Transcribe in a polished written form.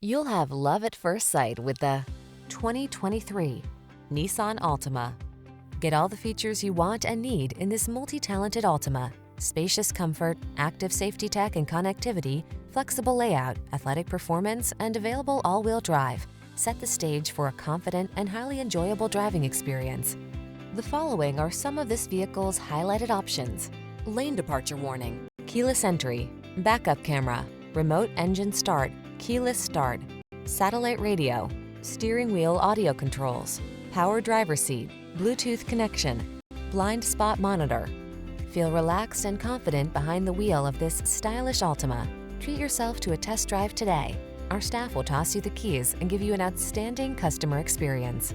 You'll have love at first sight with the 2023 Nissan Altima. Get all the features you want and need in this multi-talented Altima. Spacious comfort, active safety tech and connectivity, flexible layout, athletic performance, and available all-wheel drive set the stage for a confident and highly enjoyable driving experience. The following are some of this vehicle's highlighted options: lane departure warning, keyless entry, backup camera, remote engine start, keyless start, satellite radio, steering wheel audio controls, power driver seat, Bluetooth connection, blind spot monitor. Feel relaxed and confident behind the wheel of this stylish Altima. Treat yourself to a test drive today. Our staff will toss you the keys and give you an outstanding customer experience.